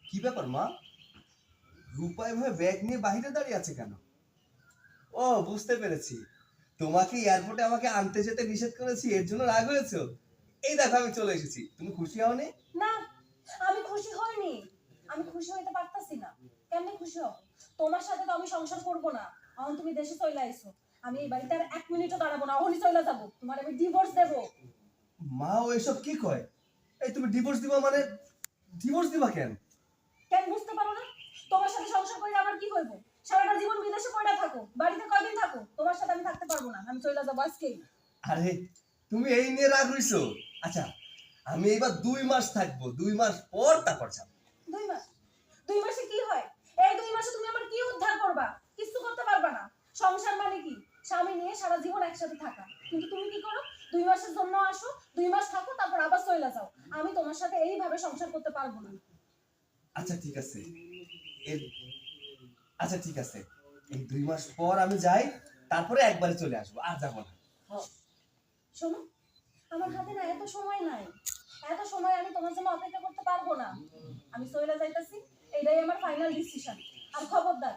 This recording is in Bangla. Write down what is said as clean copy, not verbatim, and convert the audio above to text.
কি ব্যাপার মা? রূপা এভাবে ব্যাগ নিয়ে বাইরে দাঁড়িয়ে আছে কেন? ও, বুঝতে পেরেছি, তোমাকে এয়ারপোর্টে আমাকে আনতে যেতে নিষেধ করেছি, এর জন্য রাগ হয়েছে। এই দেখো আমি চলে এসেছি, তুমি খুশি হওনি? না, আমি খুশি হইনি। আমি খুশি হইতে পারতাছি না। কেমনে খুশি হব? তোমার সাথে তো আমি সংসার করব না। এখন তুমি দেশে চলে আইছো। আমি এই বাড়িতে আর 1 মিনিটও দাঁড়াবো না। এখনই চলে যাব। তোমার আমি ডিভোর্স দেব। মা ও এসব কি কয়? এই তুমি ডিভোর্স দিবা মানে? ডিভোর্স দিবা কেন? কেন বুঝতে পারো না? তোমার সাথে সংসার করে আমার কি হইব? সারাটা জীবন বিদেশে পড়ে থাকো, বাড়িতে কয়দিন থাকো? তোমার সাথে আমি থাকতে পারবো না। আমি চলে যাব আজকেই। আরে, তুমি এই নিয়ে রাগ হইছো? আচ্ছা, আমি এবার 2 মাস থাকবো, 2 মাস পর তারপর যাবো। 2 মাস? 2 মাসে কি হয়? এই 2 মাসে তুমি আমার কি উদ্ধার করবা? কিছু করতে পারবা না। সংসার মানে কি? স্বামী নিয়ে সারা জীবন একসাথে থাকা। কিন্তু তুমি কি করো? 2 মাসের জন্য আসো, 2 মাস থাকো, তারপর আবার চলে যাও। আমি তোমার সাথে এইভাবে সংসার করতে পারবো না। আচ্ছা ঠিক আছে, এর আচ্ছা ঠিক আছে, এই 2 মাস পর আমি যাই, তারপরে একবারে চলে আসবো, আর যাবো না। শোনো, আমার হাতে না এত সময় নাই। এত সময় আমি তোমার জন্য অপেক্ষা করতে পারবো না। আমি চলে যাইতাছি। এটাই আমার ফাইনাল ডিসিশন। আর খবরদার,